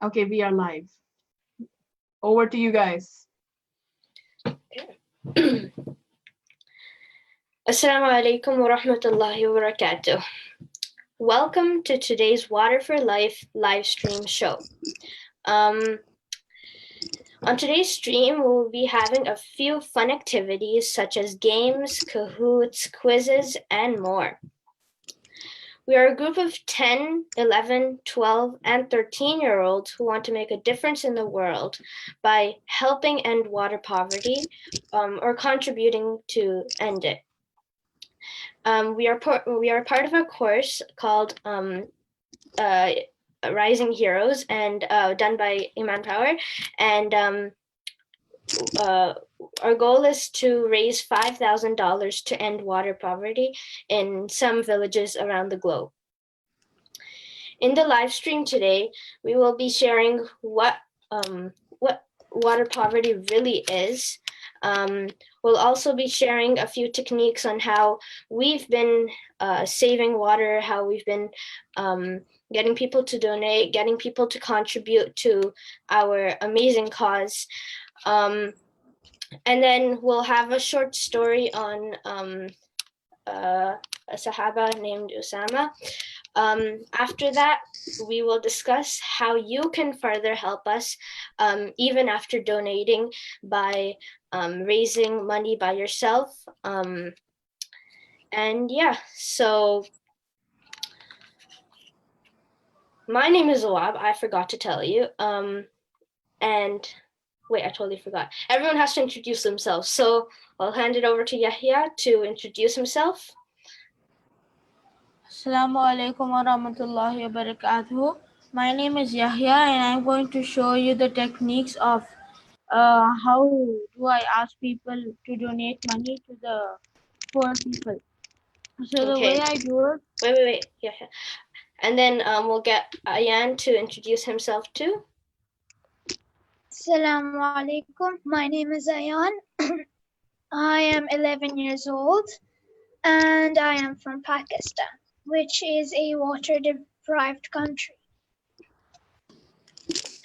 Okay, we are live. Over to you guys. Assalamu alaikum wa rahmatullahi wa barakatuh. Welcome to today's Water for Life live stream show. On today's stream, we'll be having a few fun activities such as games, cahoots, quizzes, and more. We are a group of 10, 11, 12, and 13-year-olds who want to make a difference in the world by helping end water poverty or contributing to end it. We are part of a course called Rising Heroes and done by Iman Power, and our goal is to raise $5,000 to end water poverty in some villages around the globe. In the live stream today, we will be sharing what water poverty really is. We'll also be sharing a few techniques on how we've been saving water, how we've been getting people to donate, getting people to contribute to our amazing cause. And then we'll have a short story on a Sahaba named Usama. After that, we will discuss how you can further help us, even after donating, by raising money by yourself. And yeah, so my name is Awab, I forgot to tell you. And wait, I totally forgot. Everyone has to introduce themselves. So I'll hand it over to Yahya to introduce himself. Assalamu alaikum wa rahmatullahi wa barakatuh. My name is Yahya and I'm going to show you the techniques of how do I ask people to donate money to the poor people. So the way I do it... Wait. Yeah. And then we'll get Ayan to introduce himself too. Assalamu alaikum. My name is Ayan. I am 11 years old and I am from Pakistan, which is a water-deprived country.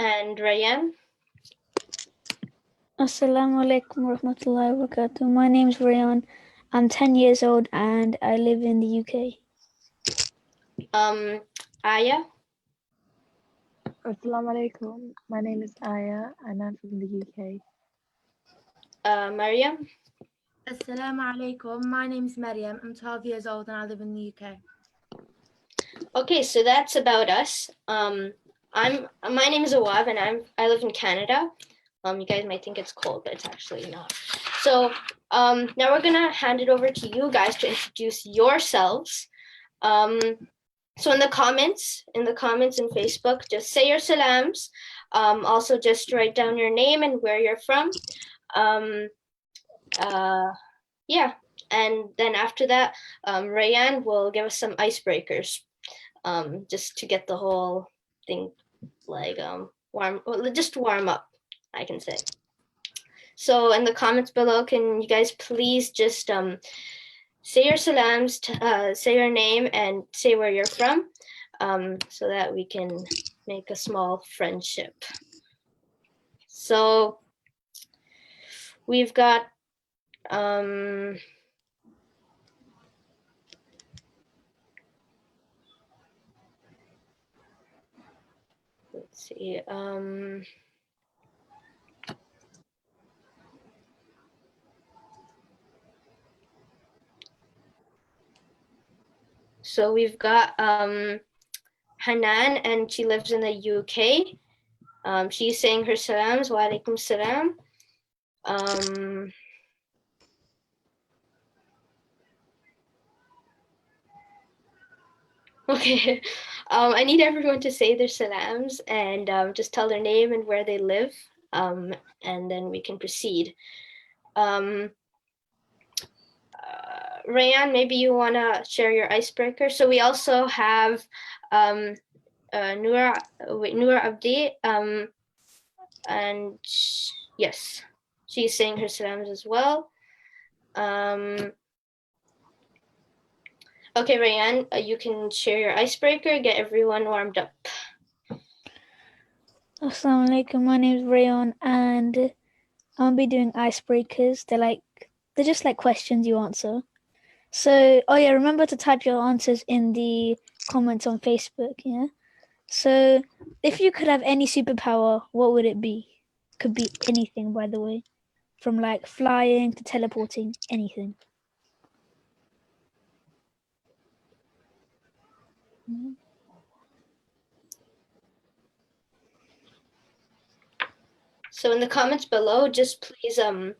And Rayan? Assalamu alaikum warahmatullahi wabarakatuh. My name is Rayan. I'm 10 years old and I live in the UK. Aya? Assalamu alaikum. My name is Aya and I'm from the UK. Maryam? Assalamu alaikum. My name is Maryam. I'm 12 years old and I live in the UK. Okay, so that's about us. My name is Awab and I live in Canada. You guys might think it's cold, but it's actually not. So now we're gonna hand it over to you guys to introduce yourselves. So in the comments in Facebook, just say your salams. Also just write down your name and where you're from. Yeah, and then after that, Rayan will give us some icebreakers, just to get the whole thing like just warm up, I can say. So in the comments below, can you guys please just say your salams, say your name, and say where you're from, so that we can make a small friendship. So we've got let's see. So we've got Hanan, and she lives in the UK. She's saying her salams, wa alaikum salam. Okay, I need everyone to say their salams and just tell their name and where they live, and then we can proceed. Rayan, maybe you want to share your icebreaker. So we also have Noor Abdi, and yes, she's saying her salams as well. Okay, Rayan, you can share your icebreaker, get everyone warmed up. Assalamu alaikum. My name's Rayon, and I'll be doing icebreakers. They're just like questions you answer. So, oh yeah, remember to type your answers in the comments on Facebook. Yeah. So, if you could have any superpower, what would it be? Could be anything, by the way, from like flying to teleporting, anything. So in the comments below, just please tell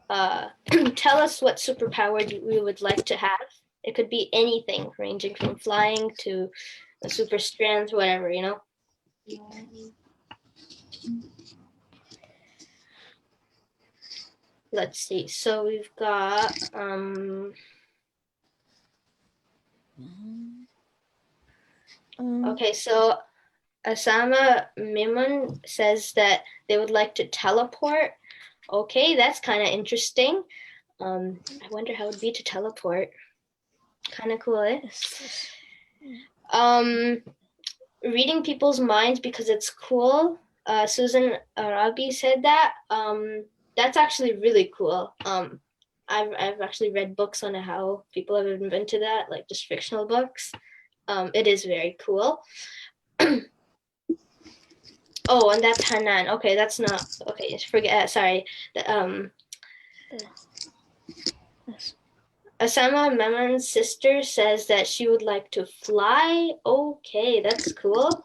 us what superpower we would like to have. It could be anything, ranging from flying to a super strength, whatever, you know. Let's see. So we've got okay, so Asama Mimun says that they would like to teleport. Okay, that's kind of interesting. I wonder how it would be to teleport. Kind of cool, eh? Reading people's minds because it's cool. Susan Arabi said that. That's actually really cool. I've actually read books on how people have invented that, like just fictional books. It is very cool. Oh, and that's Hanan. Okay, that's not okay. Forget. Sorry. Asama Memon's sister says that she would like to fly. Okay, that's cool.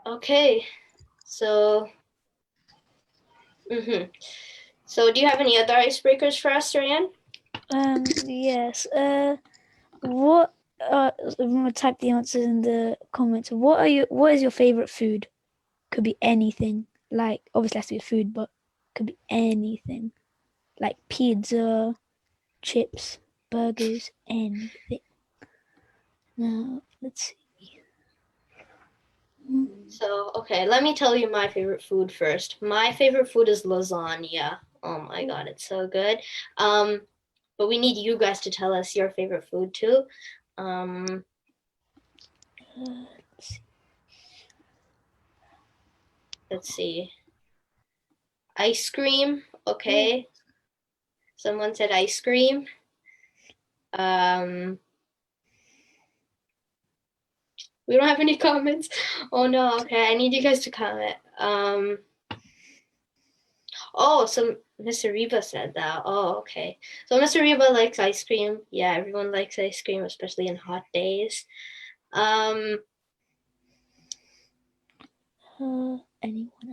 Okay, so. So, do you have any other icebreakers for us, Ryan? Yes. What? I'm gonna type the answers in the comments. What is your favorite food? Could be anything. Like obviously it has to be food, but could be anything. Like pizza, chips, burgers, anything. Now let's see. So, okay, let me tell you my favorite food first. My favorite food is lasagna. Oh my God, it's so good. But we need you guys to tell us your favorite food too. Let's see. Ice cream. Okay. Someone said ice cream. We don't have any comments. Oh no. Okay, I need you guys to comment. Oh, so Mr. Reba said that. Oh, okay. So Mr. Reba likes ice cream. Yeah, everyone likes ice cream, especially in hot days. Anyone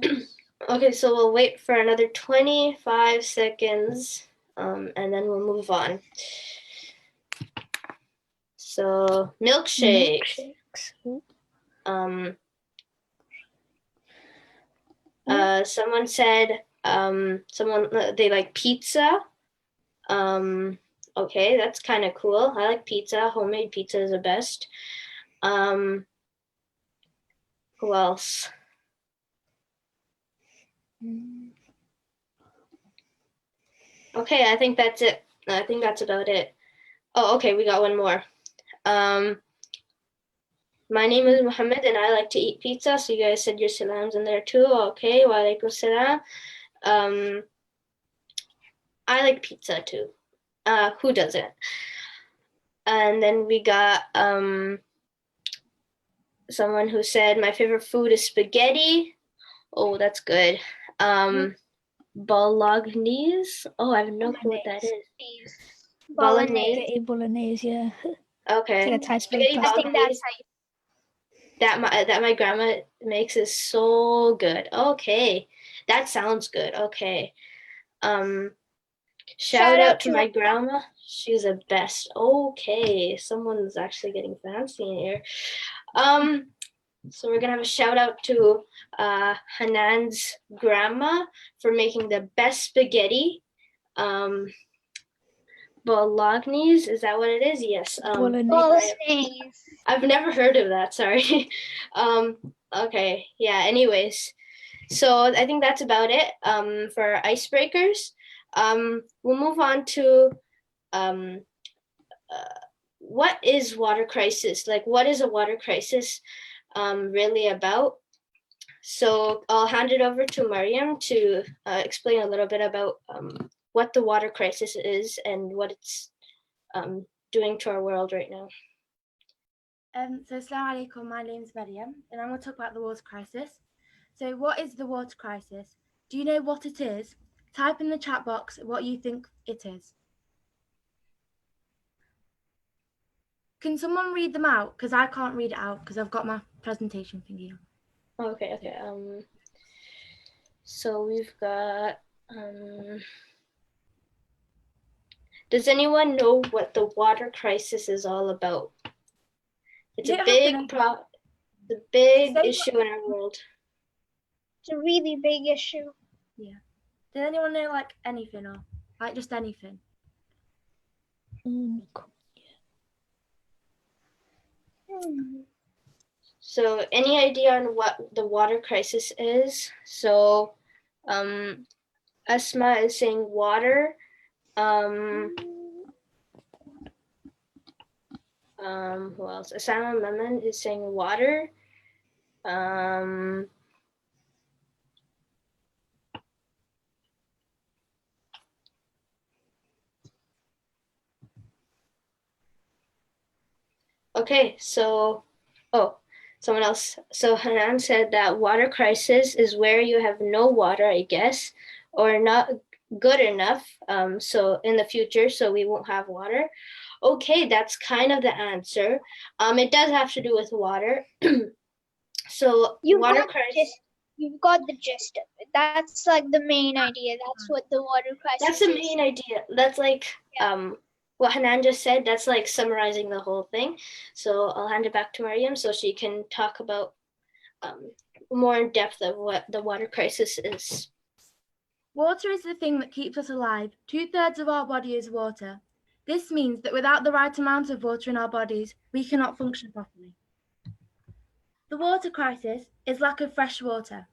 else? Okay, so we'll wait for another 25 seconds, and then we'll move on. So milkshake. Milkshakes. Someone said they like pizza. Okay, that's kind of cool. I like pizza. Homemade pizza is the best. Who else? Okay, I think that's it. I think that's about it. Oh, okay, we got one more. My name is Mohammed and I like to eat pizza. So you guys said your salams in there too. Okay, wa alaikum salam. I like pizza too. Who doesn't? And then we got someone who said my favorite food is spaghetti. Oh, that's good. Bolognese. Oh, I have no clue what that is. Bolognese. Bolognese, yeah. Okay. It's like a type of Spaghetti pasta. I think that's bolognese that my grandma makes is so good. Okay, that sounds good. Okay. Shout out to my grandma. She's the best. Okay, someone's actually getting fancy in here. So we're gonna have a shout out to Hanan's grandma for making the best spaghetti. Bolognese, is that what it is? Yes. Bolognese. I've never heard of that, sorry. Okay, yeah, anyways. So I think that's about it for icebreakers. We'll move on to what is water crisis? Like, what is a water crisis really about? So I'll hand it over to Mariam to explain a little bit about what the water crisis is and what it's doing to our world right now. So Assalamu alaikum, my name is Maryam, and I'm going to talk about the water crisis. So what is the water crisis? Do you know what it is? Type in the chat box what you think it is. Can someone read them out? Because I can't read it out because I've got my presentation thingy on. Okay. So we've got. Does anyone know what the water crisis is all about? It's You a don't have to big know. the big Say issue in our world. It's a really big issue. Does anyone know like anything or like just anything? So any idea on what the water crisis is? So Asma is saying water. Who else? Asama Maman is saying water. Okay, so someone else. So Hanan said that water crisis is where you have no water, I guess, or not good enough. So in the future, so we won't have water. Okay, that's kind of the answer. It does have to do with water. So water crisis. You've got the gist of it. That's like the main idea. That's what the water crisis That's the is. main idea. That's like what Hanan just said. That's like summarizing the whole thing. So I'll hand it back to Mariam so she can talk about more in depth of what the water crisis is. Water is the thing that keeps us alive. 2/3 of our body is water. This means that without the right amount of water in our bodies, we cannot function properly. The water crisis is lack of fresh water,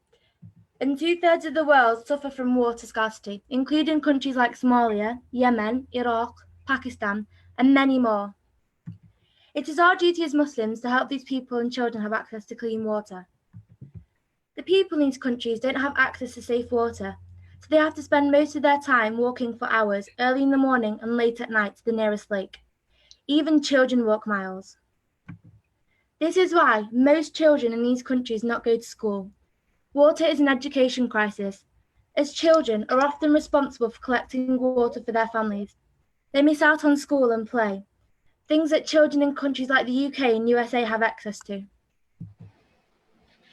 and 2/3 of the world suffer from water scarcity, including countries like Somalia, Yemen, Iraq, Pakistan, and many more. It is our duty as Muslims to help these people and children have access to clean water. The people in these countries don't have access to safe water, so they have to spend most of their time walking for hours, early in the morning and late at night to the nearest lake. Even children walk miles. This is why most children in these countries not go to school. Water is an education crisis, as children are often responsible for collecting water for their families. They miss out on school and play, things that children in countries like the UK and USA have access to.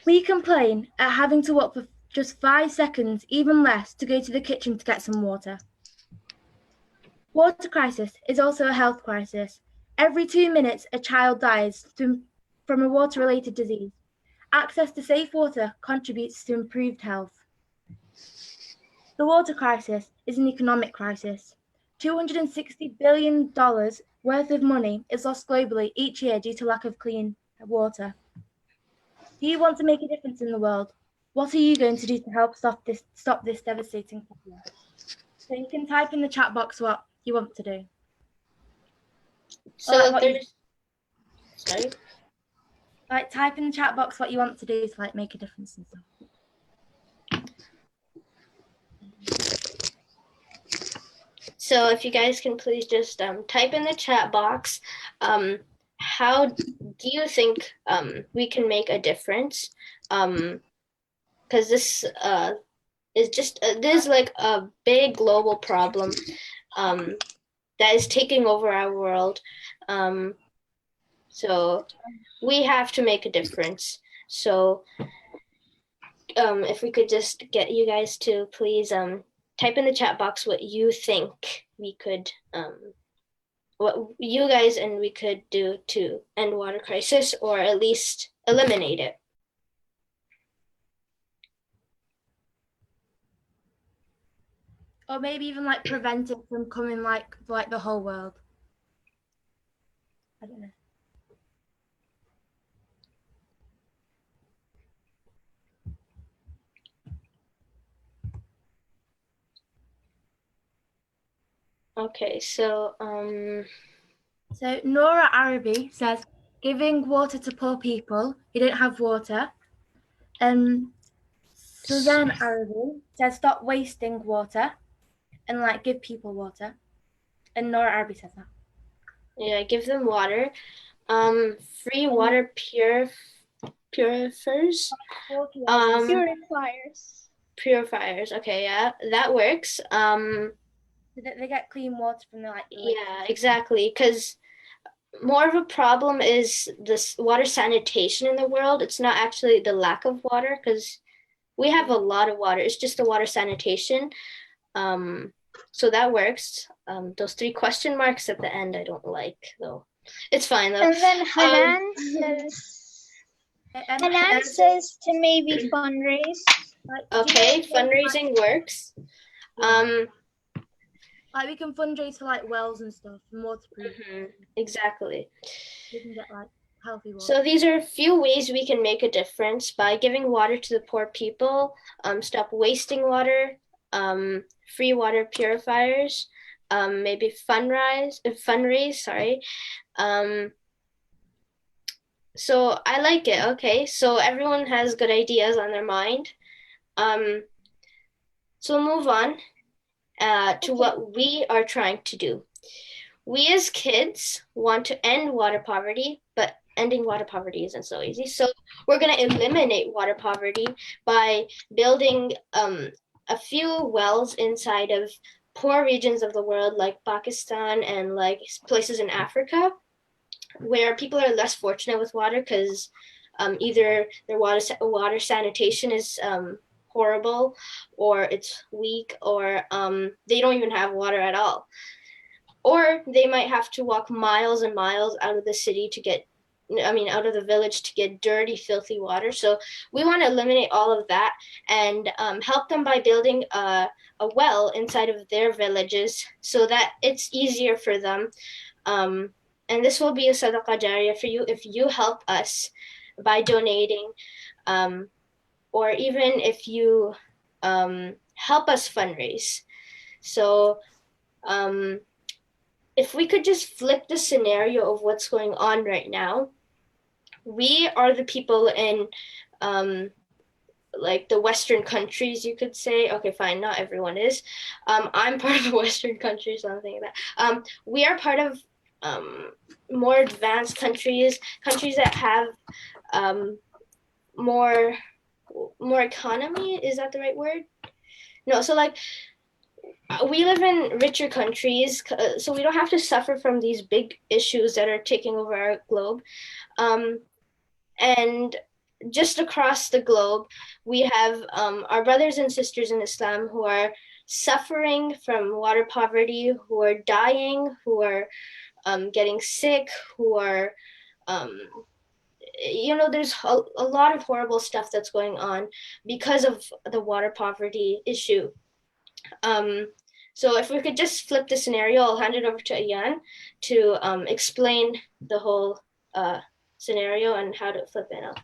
We complain at having to walk for just 5 seconds, even less, to go to the kitchen to get some water. Water crisis is also a health crisis. Every 2 minutes, a child dies from a water-related disease. Access to safe water contributes to improved health. The water crisis is an economic crisis. $260 billion worth of money is lost globally each year due to lack of clean water. Do you want to make a difference in the world? What are you going to do to help stop this devastating problem? So you can type in the chat box what you want to do. So Type in the chat box what you want to do to make a difference and stuff. So if you guys can please just type in the chat box, how do you think we can make a difference? Because this is just this is like a big global problem that is taking over our world. So we have to make a difference. So if we could just get you guys to please type in the chat box what you think we could, what you guys and we could do to end water crisis or at least eliminate it. Or maybe even prevent it from coming for the whole world. I don't know. Okay, so So Nora Arabi says, giving water to poor people who don't have water. Suzanne Arabi says, stop wasting water and like give people water. And Nora Arabi says that. Yeah, give them water. Free water purifiers. Purifiers. Purifiers. Okay, yeah, that works. They get clean water from the like. Yeah, exactly. Because more of a problem is this water sanitation in the world. It's not actually the lack of water, because we have a lot of water. It's just the water sanitation. So that works. Those 3 question marks at the end, I don't like though. It's fine though. And then Hanan says to maybe fundraise. Okay, fundraising works. Like we can fundraise for like wells and stuff, and waterproof. Exactly. We can get like healthy water. So these are a few ways we can make a difference by giving water to the poor people, stop wasting water, free water purifiers, maybe fundraise, sorry. So I like it. Okay, so everyone has good ideas on their mind. So we'll move on to what we are trying to do. We as kids want to end water poverty, but ending water poverty isn't so easy. So we're going to eliminate water poverty by building a few wells inside of poor regions of the world, like Pakistan and like places in Africa, where people are less fortunate with water because either their water sanitation is horrible, or it's weak, or they don't even have water at all. Or they might have to walk miles and miles out of the city to get, out of the village to get dirty, filthy water. So we want to eliminate all of that and help them by building a well inside of their villages so that it's easier for them. And this will be a sadaqah jariyah for you if you help us by donating, or even if you help us fundraise. So if we could just flip the scenario of what's going on right now, we are the people in like the Western countries, you could say. Okay, fine, not everyone is. I'm part of the Western countries, something like that. We are part of more advanced countries that have more economy. Is that the right word? No, so like we live in richer countries, so we don't have to suffer from these big issues that are taking over our globe. And just across the globe, we have our brothers and sisters in Islam who are suffering from water poverty, who are dying, who are getting sick, who are, there's a lot of horrible stuff that's going on because of the water poverty issue. So if we could just flip the scenario, I'll hand it over to Ayan to explain the whole scenario and how to flip it up.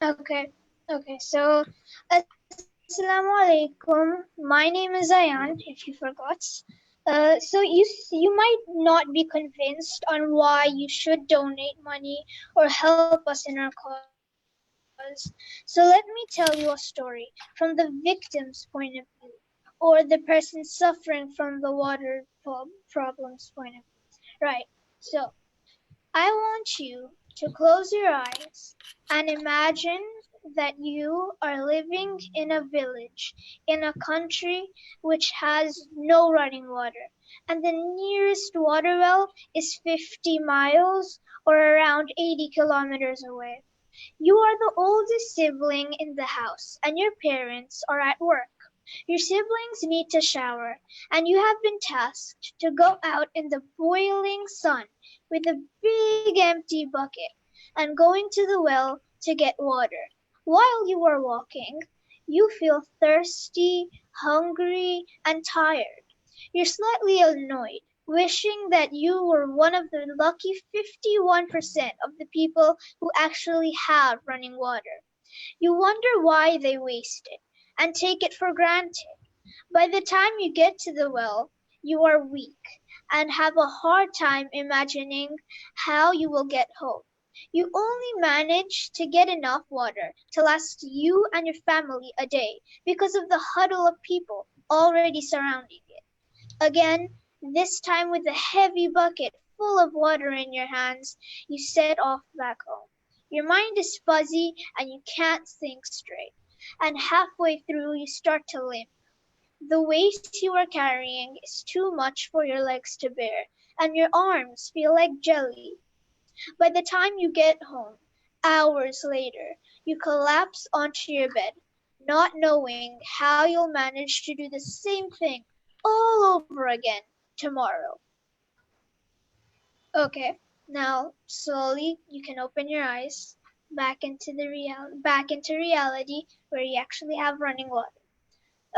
Okay, so Assalamu alaikum. My name is Ayan, if you forgot. So you might not be convinced on why you should donate money or help us in our cause. So let me tell you a story from the victim's point of view, or the person suffering from the water problems point of view. Right, so I want you to close your eyes and imagine that you are living in a village in a country which has no running water, and the nearest water well is 50 miles or around 80 kilometers away. You are the oldest sibling in the house, and your parents are at work. Your siblings need to shower, and you have been tasked to go out in the boiling sun with a big empty bucket and going to the well to get water. While you are walking, you feel thirsty, hungry, and tired. You're slightly annoyed, wishing that you were one of the lucky 51% of the people who actually have running water. You wonder why they waste it and take it for granted. By the time you get to the well, you are weak and have a hard time imagining how you will get home. You only manage to get enough water to last you and your family a day because of the huddle of people already surrounding it. Again, this time with a heavy bucket full of water in your hands, you set off back home. Your mind is fuzzy and you can't think straight. And halfway through, you start to limp. The weight you are carrying is too much for your legs to bear, and your arms feel like jelly. By the time you get home, hours later, you collapse onto your bed, not knowing how you'll manage to do the same thing all over again tomorrow. Okay, now slowly you can open your eyes back into reality where you actually have running water.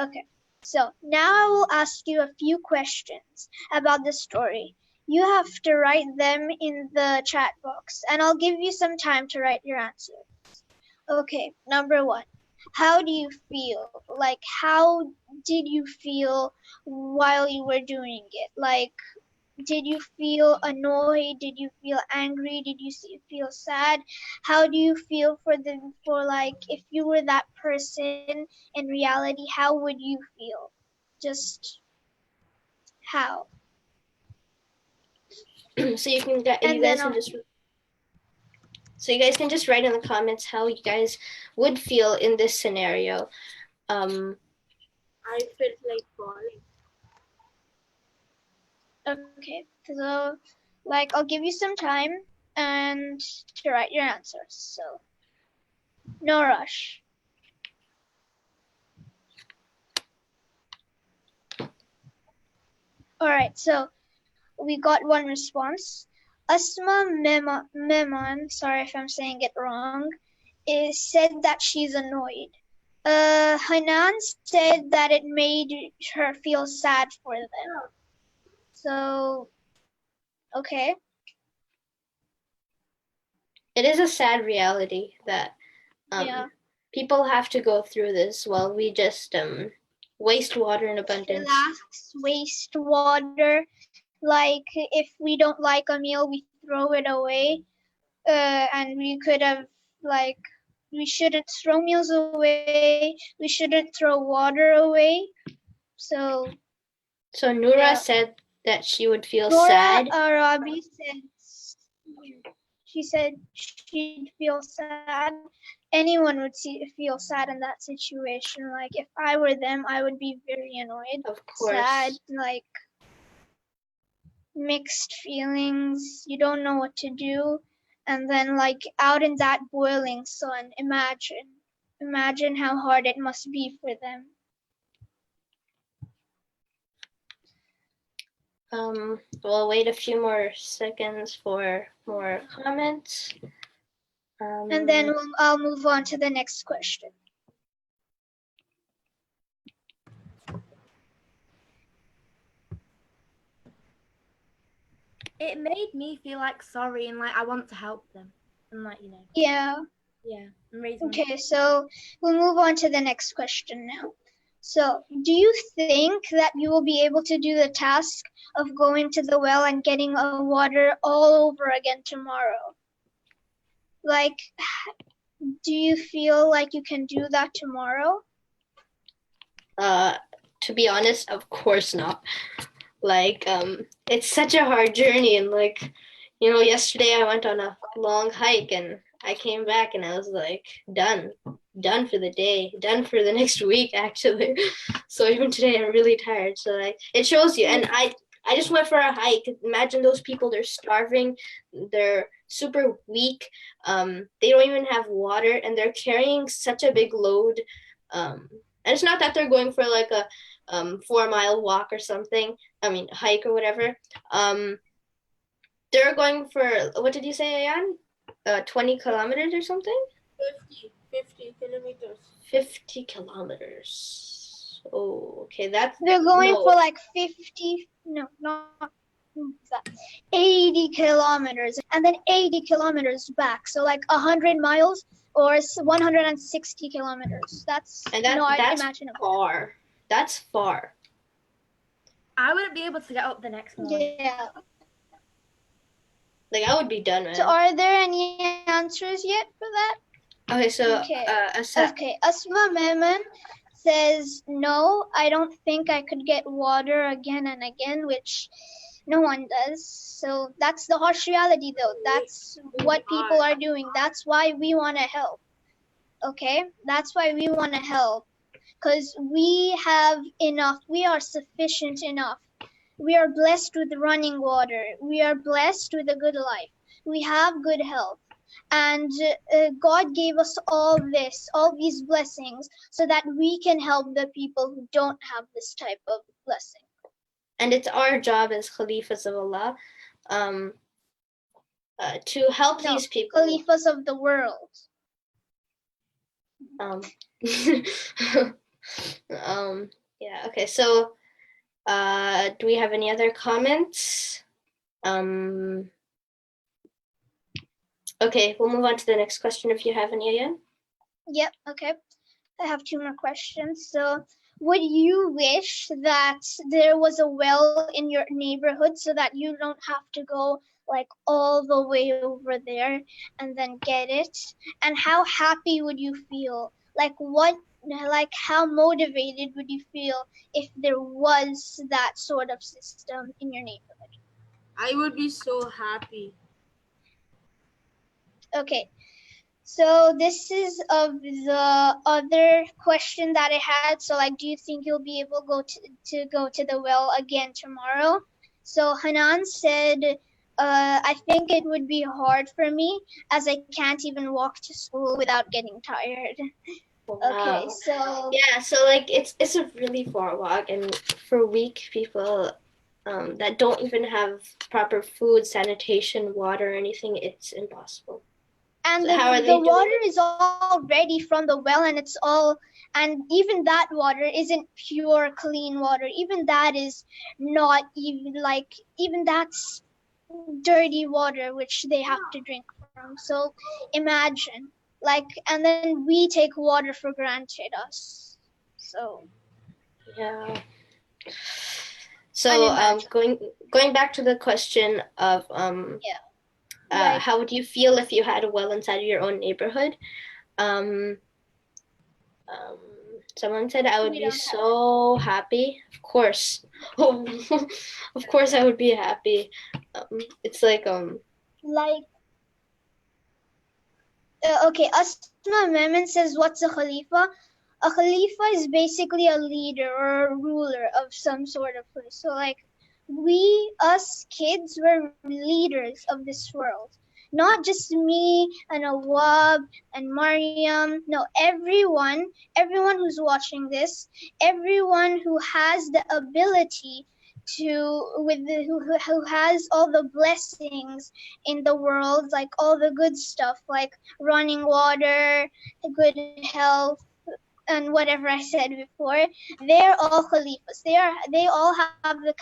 Okay, so now I will ask you a few questions about the story. You have to write them in the chat box, and I'll give you some time to write your answers. Okay, number 1. How do you feel? Like, how did you feel while you were doing it? Like, did you feel annoyed? Did you feel angry? Did you feel sad? How do you feel for like, if you were that person in reality, how would you feel? Just how? So you can you And guys then can just so you guys can just write in the comments how you guys would feel in this scenario. I felt like falling. Okay, so like I'll give you some time and to write your answers. So no rush. All right, so we got one response. Asma Memon, sorry if I'm saying it wrong, said that she's annoyed. Hanan said that it made her feel sad for them. So, okay. It is a sad reality that Yeah. people have to go through this while we just waste water in abundance. Relax, waste water. Like, if we don't like a meal, we throw it away. And we could have, like, we shouldn't throw meals away. We shouldn't throw water away. So Noura yeah. said that she would feel Nora sad. Arabi said she'd feel sad. Anyone would feel sad in that situation. Like, if I were them, I would be very annoyed. Of course. Sad, like mixed feelings. You don't know what to do. And then, like, out in that boiling sun, imagine how hard it must be for them. We'll wait a few more seconds for more comments. And then I'll move on to the next question. It made me feel like sorry and like I want to help them. And like, Yeah. I'm raising Okay, so we'll move on to the next question now. So, do you think that you will be able to do the task of going to the well and getting water all over again tomorrow? Like, do you feel like you can do that tomorrow? To be honest, of course not. Like, it's such a hard journey, and like, yesterday I went on a long hike and I came back and I was like, done for the day, done for the next week actually. So even today I'm really tired. So like, it shows you. And I just went for a hike. Imagine those people, they're starving, they're super weak, they don't even have water, and they're carrying such a big load. And it's not that they're going for like a 4-mile walk or something, hike or whatever. They're going for, what did you say, Ayan? 20 kilometers or something? 50 kilometers. 50 kilometers. Oh, okay. They're going for like 50, no, not that, 80 kilometers, and then 80 kilometers back. So like 100 miles or 160 kilometers. That's not that's imaginable. far. That's far. I wouldn't be able to get up the next morning. Yeah. Like I would be done, man. So are there any answers yet for that? Okay, so Okay. Asad, Okay, Asma Mehman says, no, I don't think I could get water again and again, which no one does. So that's the harsh reality, though. That's what people are doing. That's why we want to help. Okay? That's why we want to help. Because we have enough. We are sufficient enough. We are blessed with running water. We are blessed with a good life. We have good health. And God gave us all this, all these blessings, so that we can help the people who don't have this type of blessing. and it's our job as Khalifas of Allah to help No, these people. Khalifas of the world. Yeah, okay, so do we have any other comments? Okay, we'll move on to the next question if you have any, Ayan. Yep, okay. I have two more questions. So, would you wish that there was a well in your neighborhood so that you don't have to go like all the way over there and then get it? And how happy would you feel? Like how motivated would you feel if there was that sort of system in your neighborhood? I would be so happy. Okay. So this is of the other question that I had. So like, do you think you'll be able to go to the well again tomorrow? So Hanan said, I think it would be hard for me as I can't even walk to school without getting tired. Okay, Wow. so Yeah, so like it's a really far walk, and for weak people that don't even have proper food, sanitation, water, or anything, it's impossible. and So how are the they doing water is all ready from the well, and even that water isn't pure clean water. Even that is not even that's dirty water which they have to drink from. So imagine, and then we take water for granted us. So Yeah. So going back to the question of how would you feel if you had a well inside of your own neighborhood? Someone said I would be so happy. Of course. Of course I would be happy. It's like okay, Asma Memon says, what's a Khalifa? A Khalifa is basically a leader or a ruler of some sort of place. So us kids, were leaders of this world. Not just me and Awab and Mariam. No, everyone who's watching this, everyone who has the ability who has all the blessings in the world, like all the good stuff, like running water, good health, and whatever I said before, they're all Khalifas. They all have the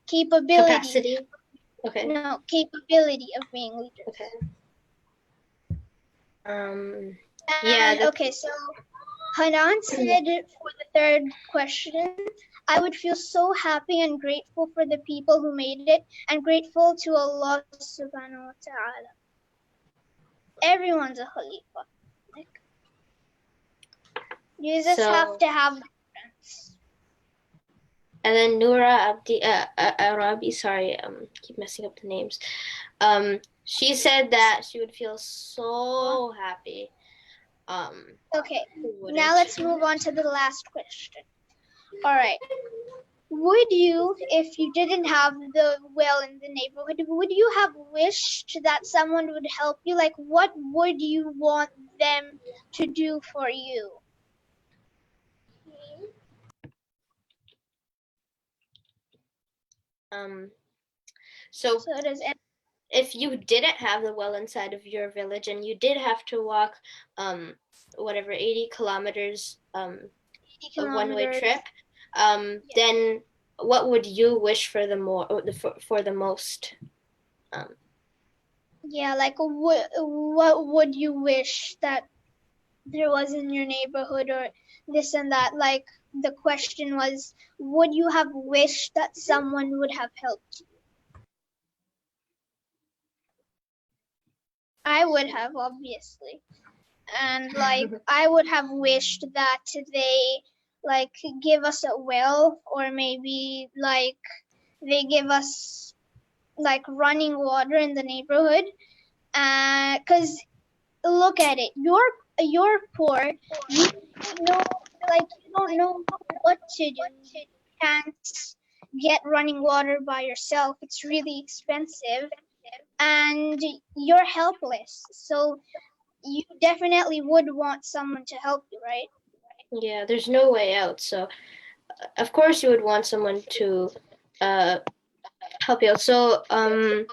capability. capacity. Okay. No, capability of being leaders. Okay. Okay, so Hanan said for the third question, I would feel so happy and grateful for the people who made it, and grateful to Allah subhanahu wa ta'ala. Everyone's a Khalifa. You just have to have friends. And then Noura Arabi, sorry, keep messing up the names. She said that she would feel so happy. Okay, now let's move on to the last question. All right. Would you, if you didn't have the well in the neighborhood, would you have wished that someone would help you? Like, what would you want them to do for you? So if you didn't have the well inside of your village and you did have to walk 80 kilometers a one-way trip, then what would you wish for the most? What would you wish that there was in your neighborhood, or this and that? Like, the question was, would you have wished that someone would have helped you? I would have, obviously. And like I would have wished that they like give us a well, or maybe like they give us like running water in the neighborhood. Cause look at it, you're poor. You don't know, like you don't know what to do. You can't get running water by yourself. It's really expensive, and you're helpless. So you definitely would want someone to help you, right? Yeah, there's no way out. So, of course, you would want someone to help you out. So, I'd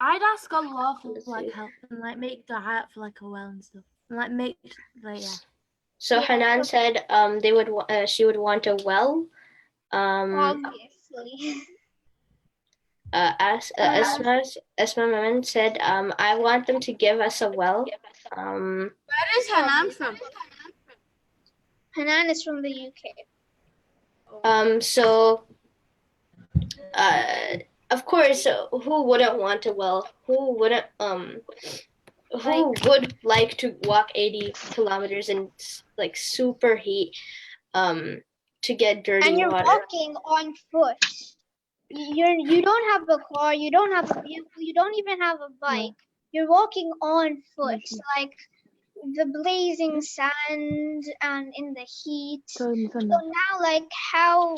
ask Allah for Let's like see. help and like make dua for like a well and stuff. And like make like yeah. So Yeah. Hanan said they would she would want a well. Obviously. Esma Maman said I want them to give us a well. Where is Hanan from? Hanan is from the UK. So of course, who wouldn't want a well? Who wouldn't who would like to walk 80 kilometers in like super heat to get dirty And you're water? walking on foot. You don't have a car, you don't have a vehicle, you don't even have a bike. You're walking on foot, like the blazing sand and in the heat. So now, like, how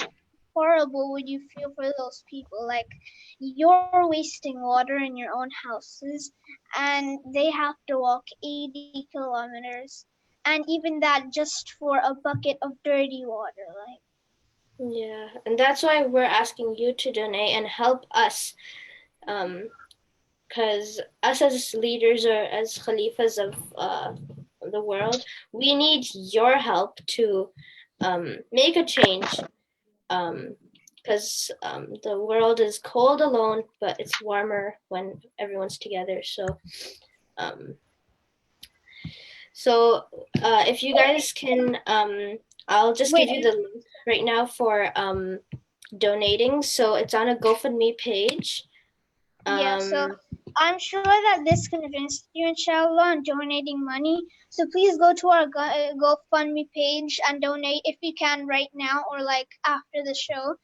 horrible would you feel for those people? Like, you're wasting water in your own houses, and they have to walk 80 kilometers, and even that just for a bucket of dirty water. Like, Yeah, and that's why we're asking you to donate and help us, because us as leaders or as khalifas of the world, we need your help to make a change, because the world is cold alone, but it's warmer when everyone's together. So if you guys can, I'll just give you the link right now for donating. So it's on a GoFundMe page. yeah, so I'm sure that this convinced you, inshallah, on donating money. So please go to our GoFundMe page and donate if you can right now or like after the show.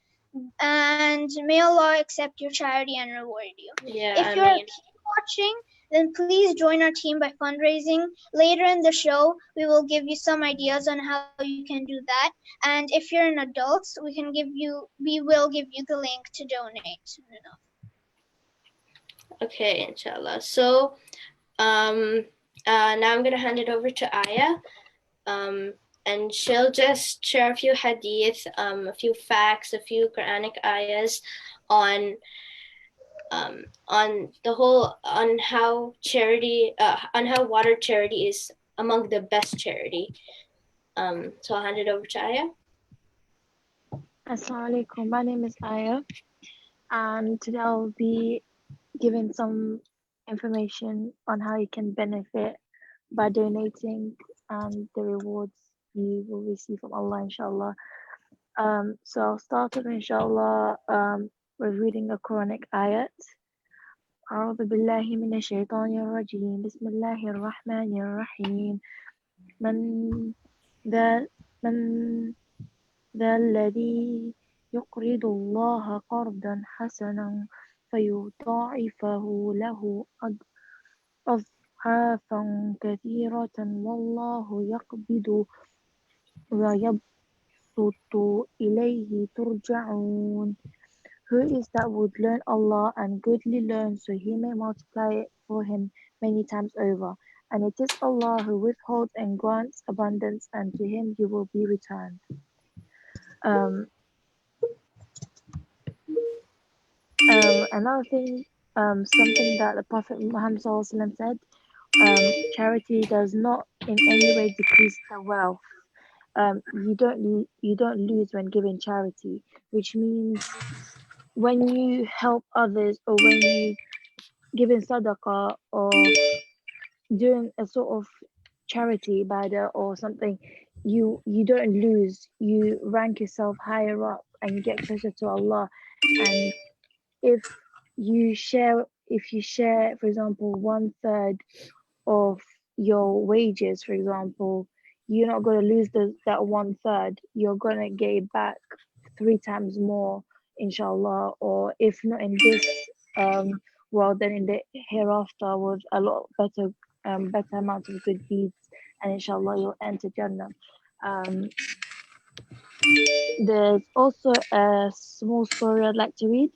And may Allah accept your charity and reward you. Yeah, If you're watching, then please join our team by fundraising. Later in the show, we will give you some ideas on how you can do that. And if you're an adult, we will give you the link to donate soon enough. Okay, inshallah. So now I'm gonna hand it over to Aya. And she'll just share a few hadith, a few facts, a few Quranic ayahs on the whole, on how charity, on how water charity is among the best charity. So I'll hand it over to Aya. Assalamu alaikum. My name is Aya, and today I'll be giving some information on how you can benefit by donating and the rewards you will receive from Allah, inshallah. So I'll start off, inshallah, with reading a Quranic ayat. أعوذ بالله من الشيطان الرجيم بسم الله الرحمن الرحيم من ذا الذي يقرض الله قرضا حسنا فيضاعفه له أضعافا كثيرة والله يقبض ويبسط إليه ترجعون. Who is that would learn Allah and goodly learn so he may multiply it for him many times over? And it is Allah who withholds and grants abundance, and to him you will be returned. Another thing, something that the Prophet Muhammad ﷺ said, charity does not in any way decrease the wealth. You don't lose when giving charity, which means when you help others or when you giving sadaqah or doing a sort of charity ibadah or something, you don't lose. You rank yourself higher up and you get closer to Allah. And if if you share, for example, 1/3 of your wages, for example, you're not going to lose that 1/3. You're going to get it back 3 times more, inshallah. Or if not in this world, then in the hereafter with a lot better amount of good deeds, and inshallah you'll enter Jannah. There's also a small story I'd like to read.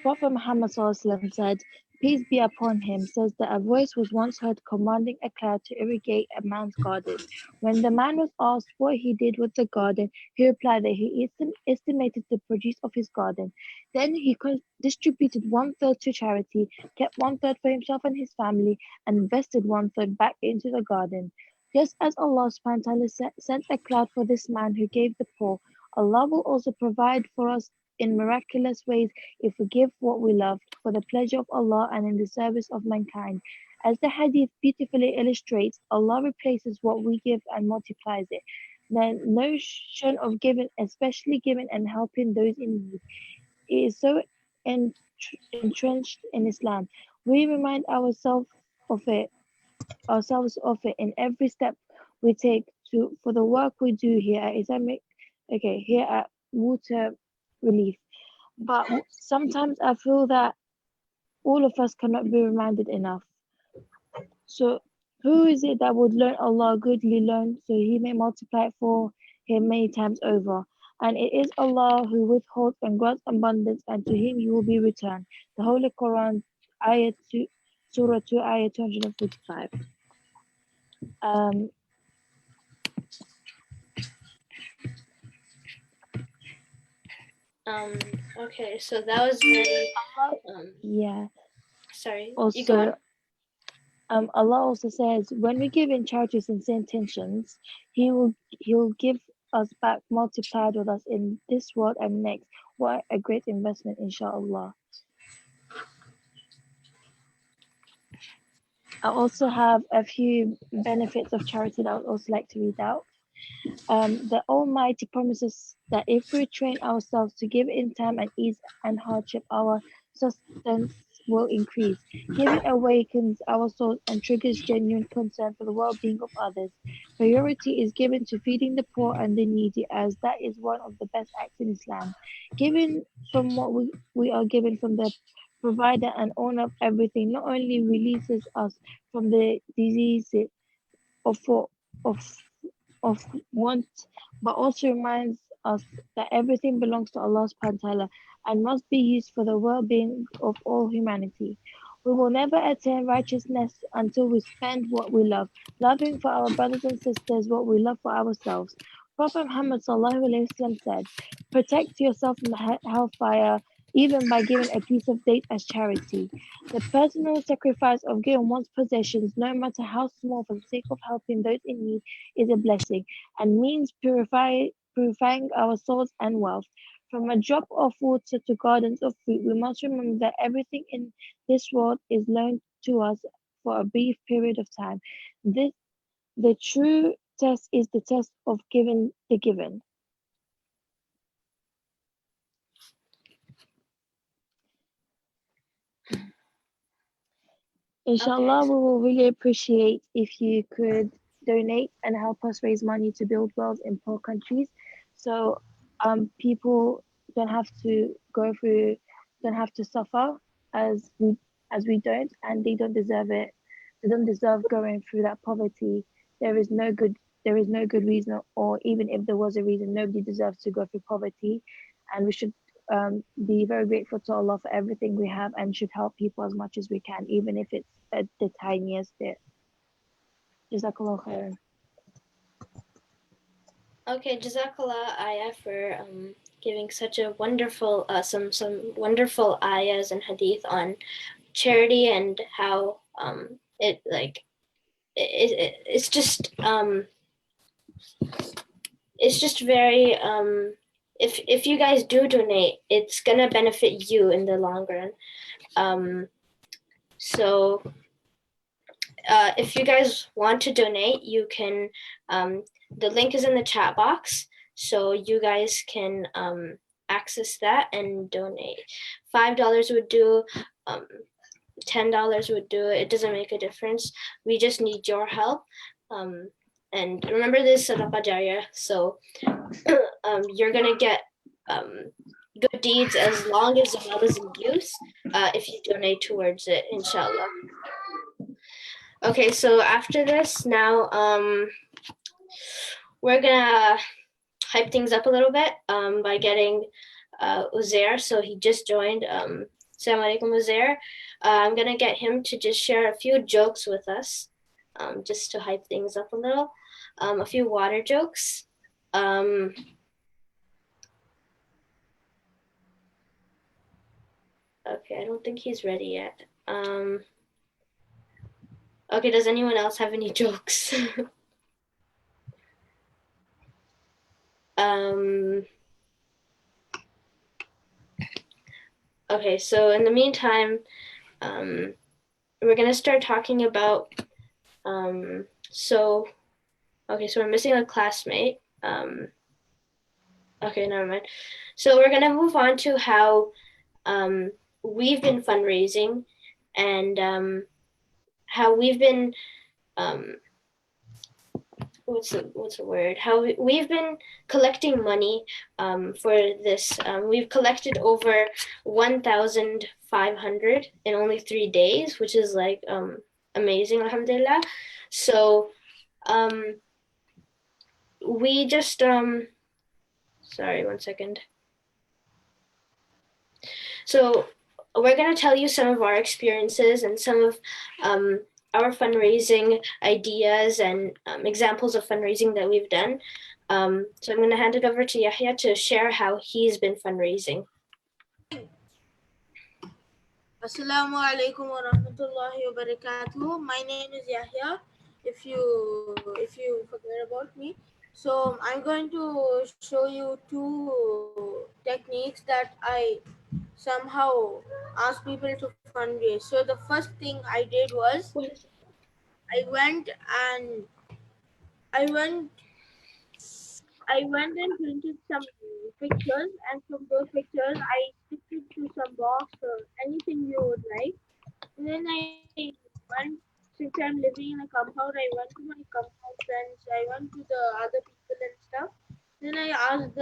Prophet Muhammad ﷺ said, peace be upon him, says that a voice was once heard commanding a cloud to irrigate a man's garden. When the man was asked what he did with the garden, he replied that he estimated the produce of his garden. Then he distributed 1/3 to charity, kept 1/3 for himself and his family, and invested 1/3 back into the garden. Just as Allah subhanahu wa ta'ala sent a cloud for this man who gave the poor, Allah will also provide for us in miraculous ways if we give what we love for the pleasure of Allah and in the service of mankind. As the hadith beautifully illustrates, Allah replaces what we give and multiplies it. The notion of giving, especially giving and helping those in need, is so entrenched in Islam. We remind ourselves of it in every step we take for the work we do here at Islamic, here at Water Relief. But sometimes I feel that all of us cannot be reminded enough. So who is it that would learn Allah goodly learn so he may multiply it for him many times over? And it is Allah who withholds and grants abundance, and to him you will be returned. The Holy Quran, Ayah 2, Surah 2, Ayah 245. Okay, so that was very Yeah. sorry. You go Also, on. Allah also says, when we give in charity sincere intentions, He'll give us back multiplied with us in this world and next. What a great investment, inshallah. I also have a few benefits of charity that I would also like to read out. The Almighty promises that if we train ourselves to give in time and ease and hardship, our sustenance will increase. Giving awakens our souls and triggers genuine concern for the well-being of others. Priority is given to feeding the poor and the needy, as that is one of the best acts in Islam. Giving from what we are given from the provider and owner of everything not only releases us from the disease of want, but also reminds us that everything belongs to Allah subhanahu wa ta'ala and must be used for the well-being of all humanity. We will never attain righteousness until we spend what we love, loving for our brothers and sisters what we love for ourselves. Prophet Muhammad said, protect yourself from the hellfire even by giving a piece of date as charity. The personal sacrifice of giving one's possessions, no matter how small, for the sake of helping those in need, is a blessing and means purifying our souls and wealth. From a drop of water to gardens of fruit, we must remember that everything in this world is loaned to us for a brief period of time. The true test is the test of giving the given. Inshallah, we will really appreciate if you could donate and help us raise money to build wells in poor countries, so people don't have to suffer as we don't, and they don't deserve it. They don't deserve going through that poverty. There is no good reason, or even if there was a reason, nobody deserves to go through poverty, and we should be very grateful to Allah for everything we have and should help people as much as we can, even if it's the tiniest bit. Jazakallah khairan. Okay, Jazakallah Ayah for giving such a wonderful some wonderful ayahs and hadith on charity and how it's just very if you guys do donate, it's gonna benefit you in the long run. So if you guys want to donate, you can, the link is in the chat box, so you guys can access that and donate. $5 would do, $10 would do it. It doesn't make a difference. We just need your help. And remember this Sadaqa Jariyah, so you're gonna get good deeds as long as the well is in use if you donate towards it, inshallah. Okay, so after this, now we're gonna hype things up a little bit by getting Uzair. So he just joined. Assalamu alaikum, Uzair. I'm gonna get him to just share a few jokes with us, just to hype things up a little. A few water jokes. Okay, I don't think he's ready yet. Okay, does anyone else have any jokes? Okay, so in the meantime, we're gonna start talking about, so we're missing a classmate. Okay, never mind. So we're gonna move on to how we've been fundraising and how we've been, what's the word? How we've been collecting money for this. We've collected over 1,500 in only 3 days, which is like amazing, alhamdulillah. So we just, sorry, one second. So we're going to tell you some of our experiences and some of our fundraising ideas and examples of fundraising that we've done. So I'm going to hand it over to Yahya to share how he's been fundraising. Assalamu alaikum wa rahmatullahi wa barakatuh. My name is Yahya, if you forget about me. So I'm going to show you 2 techniques that I somehow ask people to fundraise. So the first thing I did was I went and printed some pictures, and from those pictures I sticked it to some box or anything you would like. And then I went, since I'm living in a compound, I went to my compound friends, I went to the other people and stuff. Then I asked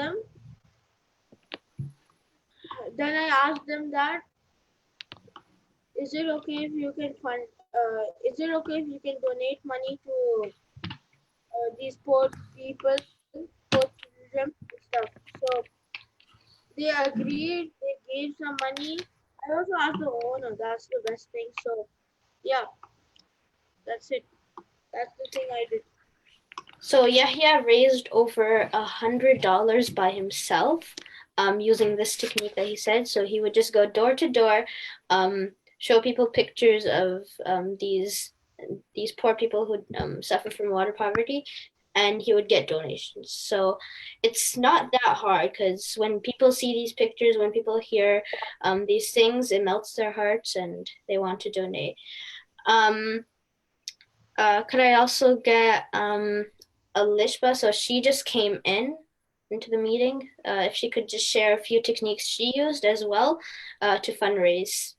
them that, is it okay if you can donate money to these poor people, poor children and stuff. So they agreed, they gave some money. I also asked the owner, that's the best thing. So yeah, that's it. That's the thing I did. So Yahya raised over $100 by himself using this technique that he said. So he would just go door to door, show people pictures of these poor people who suffer from water poverty, and he would get donations. So it's not that hard, because when people see these pictures, when people hear these things, it melts their hearts and they want to donate. Could I also get Alishba? So she just came into the meeting. If she could just share a few techniques she used as well to fundraise.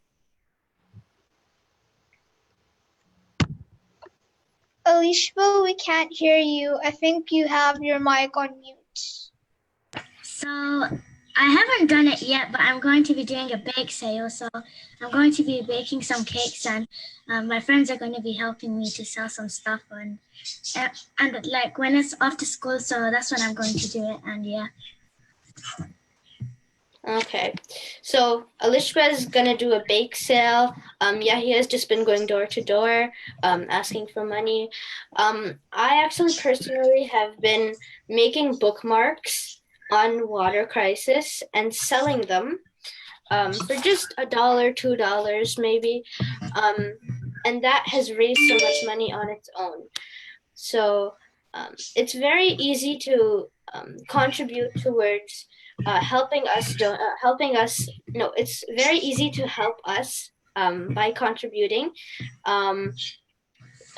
Alishba, we can't hear you. I think you have your mic on mute. So I haven't done it yet, but I'm going to be doing a bake sale. So I'm going to be baking some cakes, and my friends are going to be helping me to sell some stuff. And like when it's after school, so that's when I'm going to do it. And yeah. Okay, so Alishba is gonna do a bake sale. Yahya has just been going door to door, asking for money. I actually personally have been making bookmarks on water crisis and selling them for just $1, $2 maybe, and that has raised so much money on its own. So it's very easy to contribute towards it's very easy to help us by contributing.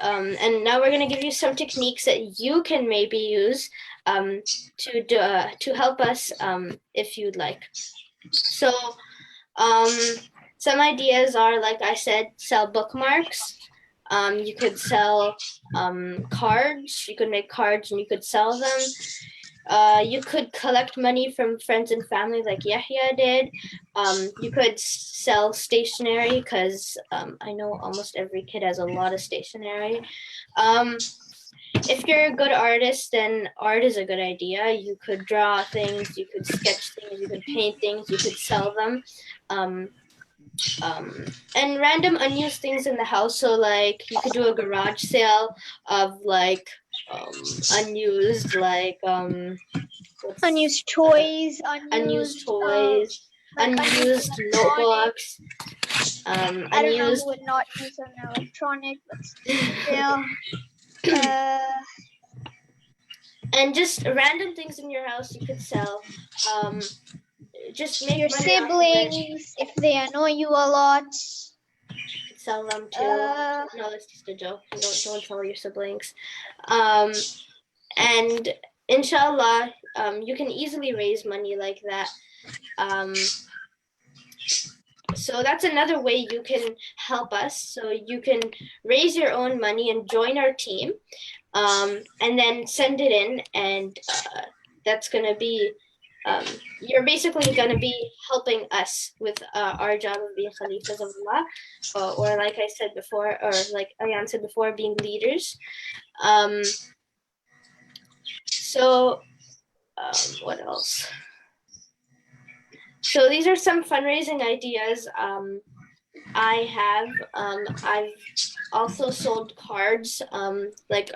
And now we're going to give you some techniques that you can maybe use to help us if you'd like. So some ideas are, like I said, sell bookmarks. You could sell cards. You could make cards and you could sell them. You could collect money from friends and family like Yahya did. You could sell stationery because I know almost every kid has a lot of stationery. If you're a good artist, then art is a good idea. You could draw things, you could sketch things, you could paint things, you could sell them. And random unused things in the house. So like you could do a garage sale of like unused, like Unused toys, unused toys, unused notebooks, I don't know unused. who would not use an electronic, but still. And just random things in your house you could sell. Just make Your money off of it. siblings, if they annoy you a lot. You could sell them too. No, that's just a joke. Don't tell your siblings. And inshallah, you can easily raise money like that. So that's another way you can help us. So you can raise your own money and join our team, and then send it in, and that's going to be, you're basically going to be helping us with our job of being Khalifas of Allah, or like I said before, or like Ayan said before, being leaders. So what else? So these are some fundraising ideas I have. I've also sold cards like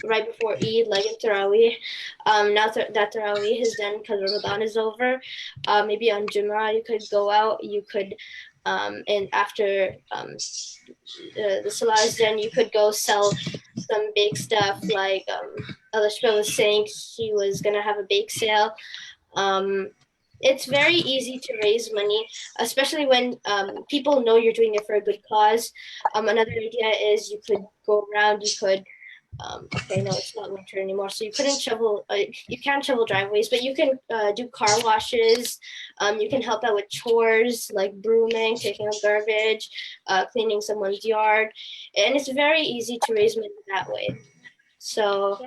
right before Eid, like in Taraweeh. Now that Taraweeh is done because Ramadan is over, maybe on Jummah you could go out, you could, and after the Salah is done, you could go sell some bake stuff, like Alishba was saying she was going to have a bake sale. It's very easy to raise money, especially when people know you're doing it for a good cause. Another idea is you could go around, you could, okay, no, it's not winter anymore, so you couldn't shovel, you can't shovel driveways, but you can do car washes. You can help out with chores like brooming, taking out garbage, cleaning someone's yard, and it's very easy to raise money that way. So,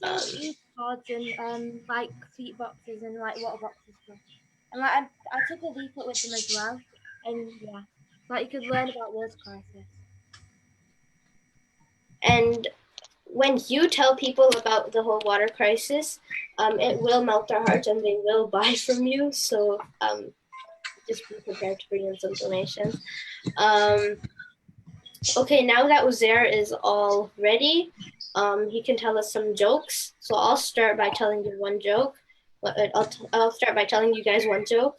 use cards and like sweet boxes and like water boxes stuff. And like I took a leaflet with them as well, and yeah, like you could learn about water crisis. and when you tell people about the whole water crisis, it will melt their hearts and they will buy from you. So just be prepared to bring in some donations. Okay, now that Uzair is all ready, he can tell us some jokes. So I'll start by telling you one joke. I'll start by telling you guys one joke.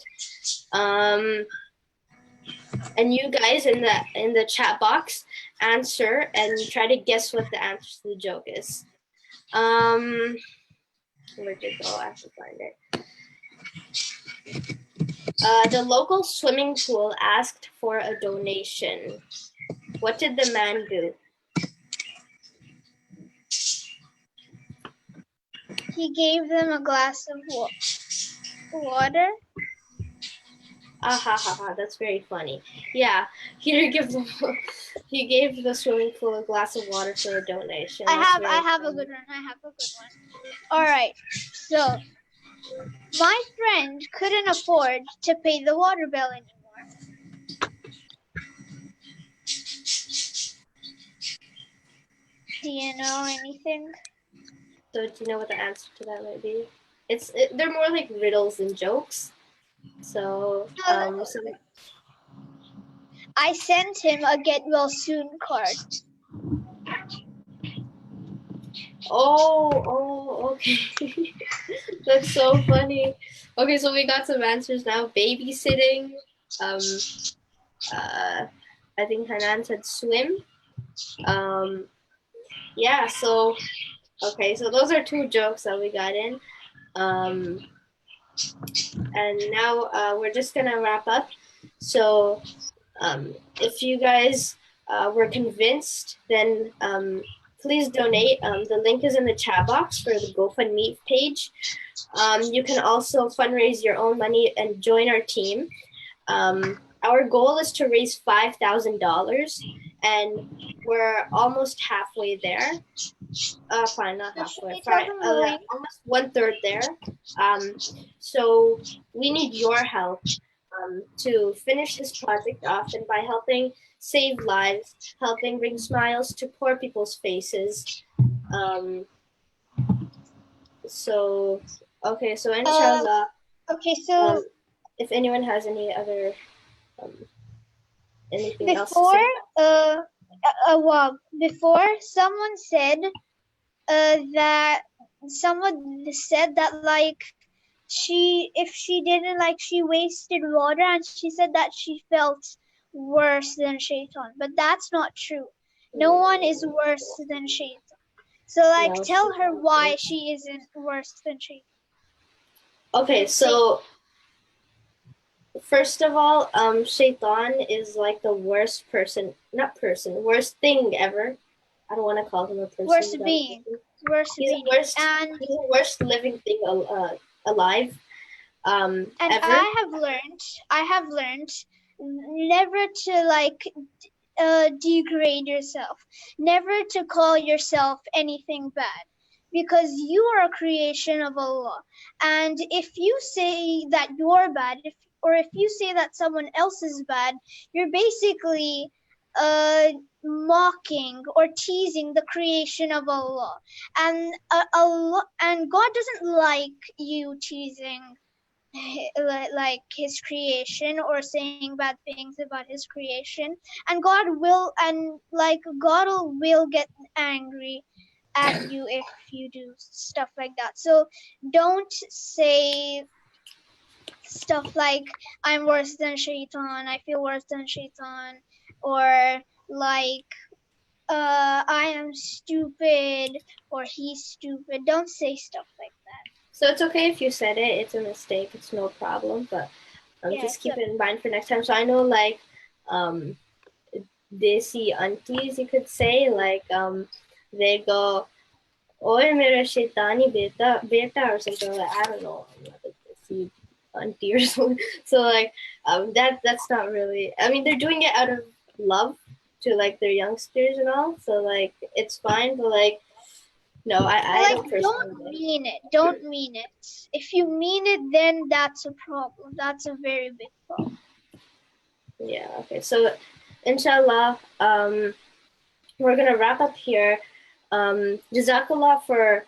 And you guys in the chat box answer and try to guess what the answer to the joke is. Where'd it go? I have to find it. The local swimming pool asked for a donation. What did the man do? He gave them a glass of water. That's very funny. Yeah, he gave the swimming pool a glass of water for a donation. I have a good one. All right. So, my friend couldn't afford to pay the water bill anymore. Do you know anything? So do you know what the answer to that might be? They're more like riddles than jokes. So, I sent him a get well soon card. Oh, okay. That's so funny. Okay, so we got some answers now. Babysitting. I think Hanan said swim. Yeah, so okay, so those are two jokes that we got in. And now we're just gonna wrap up. So if you guys were convinced, then please donate. The link is in the chat box for the GoFundMe page. You can also fundraise your own money and join our team. Our goal is to raise $5,000, and we're almost halfway there. Fine, not halfway. Fine, almost 1/3 there. So we need your help to finish this project off, and by helping save lives, helping bring smiles to poor people's faces. So inshallah. Okay, so If anyone has any other anything else to before say? before someone said that like if she didn't, like, she wasted water, and she said that she felt worse than Shaitan, but that's not true. No one is worse than Shaitan. So like, No, tell she's her not why worse. she isn't worse than Shaitan. Okay, so first of all, Shaitan is like the worst thing ever. I don't want to call him a person. Worst being. He's the worst living thing alive. And ever. I have learned never to like degrade yourself, never to call yourself anything bad, because you are a creation of Allah. And if you say that you're bad, if you say that someone else is bad, you're basically mocking or teasing the creation of Allah. And God doesn't like you teasing like his creation or saying bad things about his creation. And God will get angry at you if you do stuff like that. So don't say stuff like, I'm worse than Shaitan, I feel worse than Shaitan, or like I am stupid, or he's stupid. Don't say stuff like that. So it's okay if you said it. It's a mistake. It's no problem. But just keep it in mind for next time. So I know, like, desi aunties, you could say, like, they go, "Oye, mera shaitani beta," or something like. I don't know. I'm not a desi auntie or something. So like, that's not really. I mean, they're doing it out of love to like their youngsters and all. So like, it's fine. But like, no, I don't personally. Don't mean it. Don't mean it. If you mean it, then that's a problem. That's a very big problem. Yeah, okay. So, inshallah, we're going to wrap up here. Jazakallah for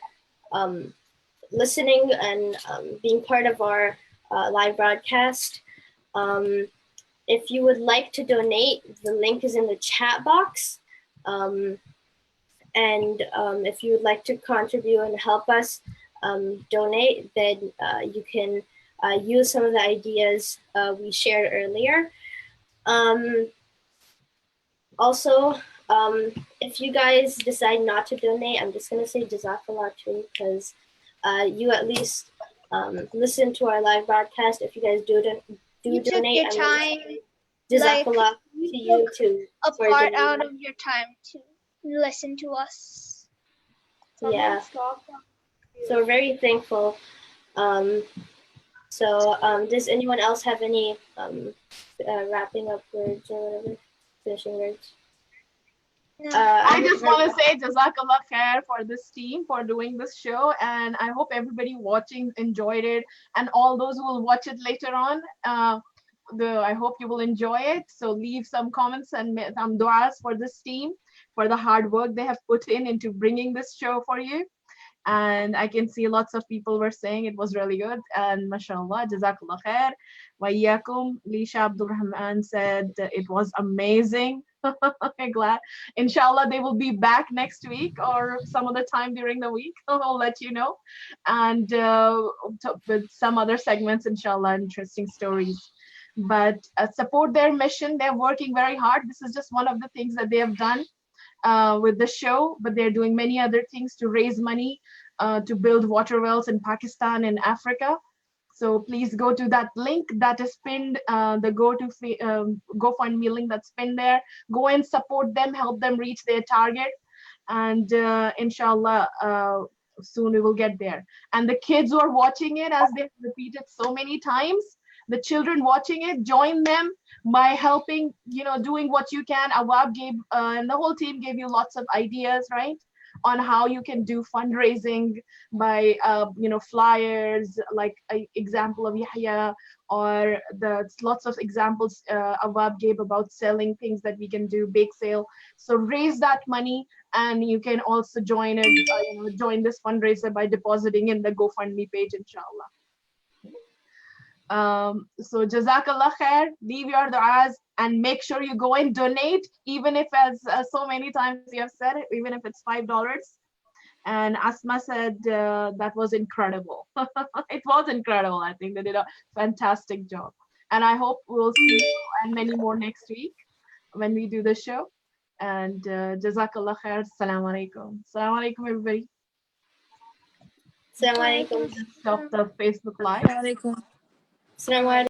listening and being part of our live broadcast. If you would like to donate, the link is in the chat box. And if you would like to contribute and help us donate, then you can use some of the ideas we shared earlier. Also, if you guys decide not to donate, I'm just going to say Jazakallah too, because you at least listen to our live broadcast. If you guys do You took donate, your time. Jazakallah to you too. A part out of your time to listen to us. Yeah. So we're very thankful. Does anyone else have any wrapping up words or whatever, finishing words? No. I just want to say Jazakallah khair for this team for doing this show, and I hope everybody watching enjoyed it, and all those who will watch it later on. I hope you will enjoy it. So leave some comments and some du'as for this team for the hard work they have put into bringing this show for you. And I can see lots of people were saying it was really good. And mashallah, jazakallah khair. Wa iyyakum. Lisha Abdul Rahman said it was amazing. I'm glad. Inshallah, they will be back next week or some other time during the week. I'll let you know. And with some other segments, inshallah, interesting stories. But support their mission. They're working very hard. This is just one of the things that they have done with the show, but they're doing many other things to raise money to build water wells in Pakistan and Africa. So please go to that link that is pinned, the GoFundMe link that's pinned there. Go and support them, help them reach their target. and inshallah, soon we will get there. And the kids who are watching it, as they've repeated so many times, the children watching it, join them by helping, doing what you can. Awab gave, and the whole team gave you lots of ideas, right, on how you can do fundraising by, flyers, like an example of Yahya, or the lots of examples Awab gave about selling things that we can do, bake sale. So raise that money, and you can also join it, join this fundraiser by depositing in the GoFundMe page, inshallah. So Jazakallah khair, leave your du'as, and make sure you go and donate, even if, as so many times you have said it, even if it's $5. And Asma said that was incredible. It was incredible. I think they did a fantastic job. And I hope we'll see you and many more next week when we do the show. And Jazakallah khair. Assalamu alaikum. Assalamu alaikum, everybody. Assalamu alaikum. Stop the Facebook Live. Assalamualaikum. Assalamu alaikum.